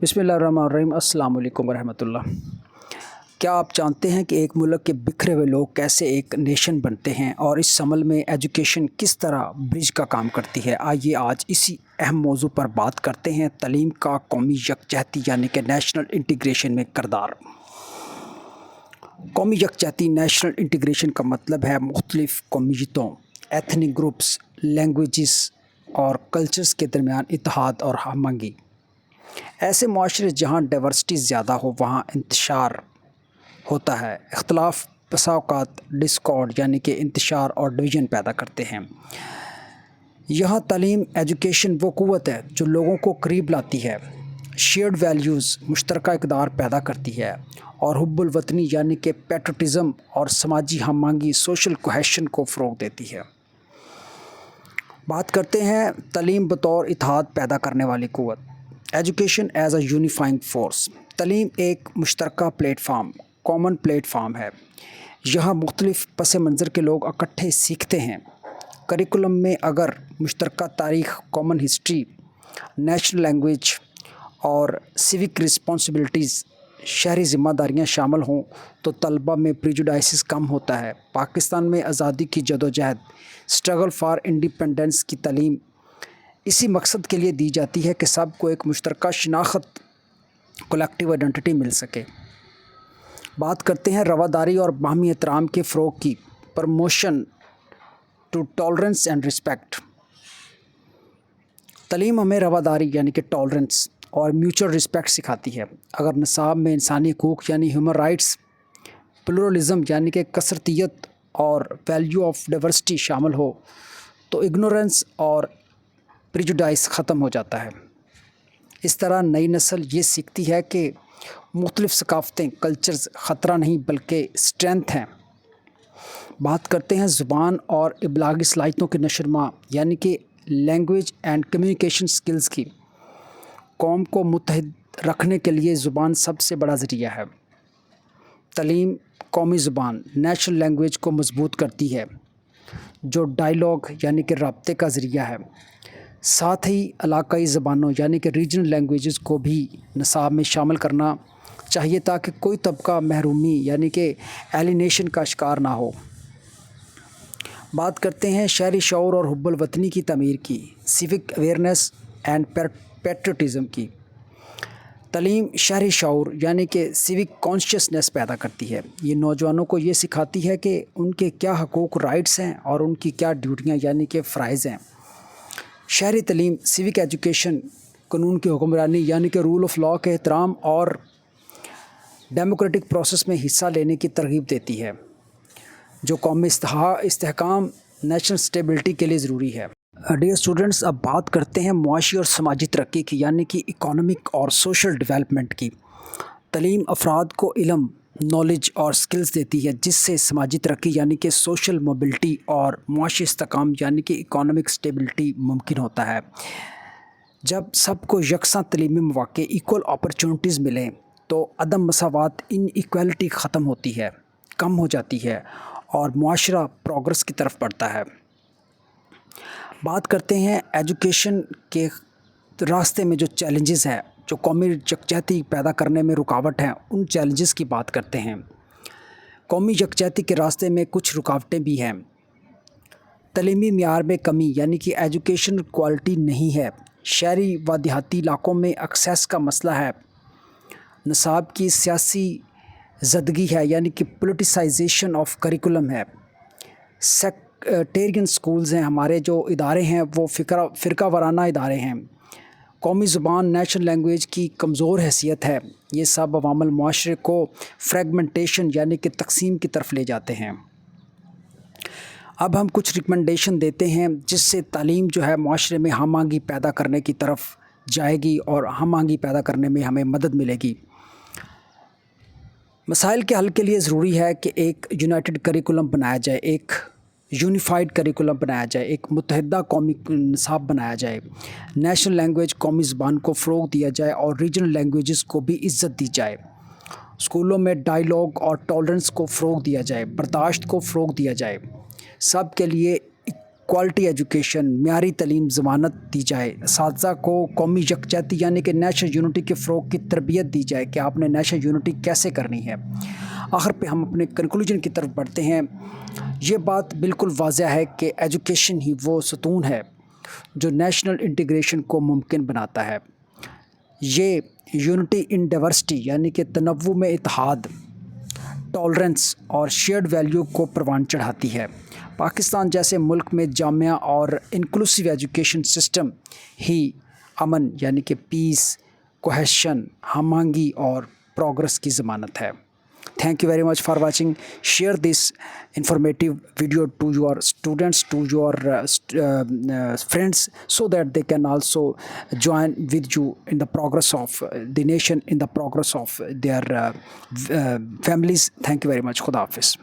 बिस्मिल्लाहिर्रहमानिर्रहीम। अस्सलाम वालेकुम रहमतुल्लाह। क्या आप जानते हैं कि एक मुल्क के बिखरे हुए लोग कैसे एक नेशन बनते हैं और इस अमल में एजुकेशन किस तरह ब्रिज का काम करती है? आइए आज इसी अहम मौजू पर बात करते हैं, तालीम का कौमी यकजहती यानी कि नेशनल इंटीग्रेशन में किरदार। कौमी यकजहती नेशनल इंटीग्रेशन का मतलब है मुख्तलिफ़ कौमियतों, एथनिक ग्रुप्स, लैंग्वेजेस और कल्चर्स के दरमियान इत्तेहाद और हमआहंगी। ऐसे मुआशरे जहाँ डाइवर्सिटी ज़्यादा हो वहाँ इंतशार होता है। इख्तलाफ बसा औक़ात डिस्कॉर्ड यानी कि इंतशार और डिवीज़न पैदा करते हैं। यहाँ तालीम एजुकेशन वो क़ुव्वत है जो लोगों को करीब लाती है, शेयर्ड वैल्यूज़ मुश्तरका इक़दार पैदा करती है और हुब्बुल वतनी यानी कि पैट्रियटिज़म और समाजी हमआहंगी सोशल कोहेशन को फ़रोग़ देती है। बात करते हैं तालीम बतौर इत्तेहाद पैदा करने वाली क़ुव्वत। Education as a unifying force. तालीम एक मुश्तरका प्लेटफार्म, कॉमन प्लेटफार्म है। यहाँ मुख्तलिफ़ पस मंज़र के लोग इकट्ठे सीखते हैं। करिकुलम में अगर मुश्तरका तारीख़, कॉमन हिस्ट्री, नेशनल लैंग्वेज और सिविक रिस्पॉन्सिबिलिटीज़, शहरी ज़िम्मेदारियाँ शामिल हों तो तलबा में प्रेजुडिस कम होता है। पाकिस्तान में आज़ादी की जदोजहद, स्ट्रगल फॉर इंडिपेंडेंस की तालीम इसी मकसद के लिए दी जाती है कि सबको एक मुश्तरका शनाख्त, कलेक्टिव आइडेंटिटी मिल सके। बात करते हैं रवादारी और बाहमी एहतराम के फ़रोग़ की। Promotion to tolerance and respect. तालीम हमें रवादारी यानी कि टॉलरेंस और म्यूचुअल रिस्पेक्ट सिखाती है। अगर निसाब में इंसानी हकूक़ यानी ह्यूमन राइट्स, प्लुरलिज़म यानी कि कसरतियत और वैल्यू ऑफ डाइवर्सिटी शामिल हो तो इग्नोरेंस और प्रेजुडिस ख़त्म हो जाता है। इस तरह नई नस्ल ये सीखती है कि मुख्तलिफ़ सकाफ़तें, कल्चर्स ख़तरा नहीं बल्कि स्ट्रेंथ हैं। बात करते हैं ज़ुबान और इबलागी सलाहियतों की नशरमा यानी कि लैंग्वेज एंड कम्युनिकेशन स्किल्स की। कौम को मुत्तहिद रखने के लिए ज़ुबान सबसे बड़ा ज़रिया है। तालीम कौमी ज़ुबान, नेशनल लैंग्वेज को मजबूत करती है जो डायलॉग यानी कि राब्ते का ज़रिया है। साथ ही इलाकाई ज़बानों यानी कि रीजनल लैंग्वेजेस को भी निसाब में शामिल करना चाहिए ताकि कोई तबका महरूमी यानी कि एलिनेशन का शिकार ना हो। बात करते हैं शहरी शऊर और हुब्बुल वतनी की तमीर की, सिविक अवेयरनेस एंड पैट्रियटिज़म की। तालीम शहरी शऊर यानी कि सिविक कॉन्शियसनेस पैदा करती है। ये नौजवानों को ये सिखाती है कि उनके क्या हकूक़ राइट्स हैं और उनकी क्या ड्यूटियाँ यानी कि फ़राइज़ हैं। शहरी तालीम सिविक एजुकेशन कानून की हुक्मरानी यानी कि रूल ऑफ लॉ के एहतराम और डेमोक्रेटिक प्रोसेस में हिस्सा लेने की तरगीब देती है जो कौमी इस्तेहकाम, नेशनल स्टेबिलिटी के लिए ज़रूरी है। डियर स्टूडेंट्स, अब बात करते हैं मुआशी और समाजी तरक्की की यानी कि इकोनॉमिक और सोशल डेवलपमेंट की। तालीम अफराद को इल्म, नॉलेज और स्किल्स देती है जिससे समाजी तरक्की यानी कि सोशल मोबिलिटी और मुआशी इस्तेहकाम यानी कि इकोनॉमिक स्टेबिलिटी मुमकिन होता है। जब सबको यकसां तलीमी मौक़े, इक्वल अपॉर्चुनिटीज़ मिलें तो अदम मसावात, इनइक्वालिटी ख़त्म होती है, कम हो जाती है और मुआशरा प्रोग्रेस की तरफ बढ़ता है। बात करते हैं एजुकेशन के रास्ते में जो चैलेंजेस हैं, जो कौमी यकजहती पैदा करने में रुकावट हैं, उन चैलेंजेस की बात करते हैं। कौमी यकजहती के रास्ते में कुछ रुकावटें भी हैं। तालीमी मियार में कमी यानी कि एजुकेशन क्वालिटी नहीं है। शहरी व देहाती इलाकों में एक्सेस का मसला है। निसाब की सियासी ज़दगी है यानी कि पोलिटिसाइजेशन ऑफ करिकुलम है। सेक्टेरियन स्कूल्स हैं, हमारे जो इदारे हैं वो फ़िरका वाराना इदारे हैं। कौमी ज़ुबान, नेशनल लैंग्वेज की कमज़ोर हैसियत है। ये सब अवामल मुआशरे को फ्रेगमेंटेशन यानी कि तकसीम की तरफ ले जाते हैं। अब हम कुछ रिकमेंडेशन देते हैं जिससे तालीम जो है मुआशरे में हमआहंगी पैदा करने की तरफ जाएगी और हमआहंगी पैदा करने में हमें मदद मिलेगी। मसाइल के हल के लिए ज़रूरी है कि एक यूनाइटेड करिकुलम बनाया जाए, एक यूनिफाइड करिकुलम बनाया जाए, एक मुत्तहिदा कौमी निसाब बनाया जाए, नेशनल लैंग्वेज कौमी ज़बान को फ़रोग़ दिया जाए और रीजनल लैंग्वेजेस को भी इज़्ज़त दी जाए। स्कूलों में डायलॉग और टॉलरेंस को फ़रोग़ दिया जाए, बर्दाश्त को फ़रोग़ दिया जाए। सब के लिए کوالٹی ایجوکیشن، معیاری تعلیم ضمانت دی جائے، اساتذہ کو قومی یکجہتی یعنی کہ نیشنل یونٹی کے فروغ کی تربیت دی جائے کہ آپ نے نیشنل یونٹی کیسے کرنی ہے۔ آخر پہ ہم اپنے کنکلوژن کی طرف بڑھتے ہیں۔ یہ بات بالکل واضح ہے کہ ایجوکیشن ہی وہ ستون ہے جو نیشنل انٹیگریشن کو ممکن بناتا ہے۔ یہ یونٹی ان ڈائیورسٹی یعنی کہ تنوع میں اتحاد، ٹالرنس اور شیئرڈ ویلیو کو پروان چڑھاتی ہے۔ پاکستان جیسے ملک میں جامعہ اور انکلوسیو ایجوکیشن سسٹم ہی امن یعنی کہ پیس، کوہیشن، ہم آہنگی اور پروگرس کی ضمانت ہے۔ Thank you very much for watching. Share this informative video to your students, to your friends, so that they can also join with you in the progress of the nation, in the progress of their families. Thank you very much. Khuda Hafiz.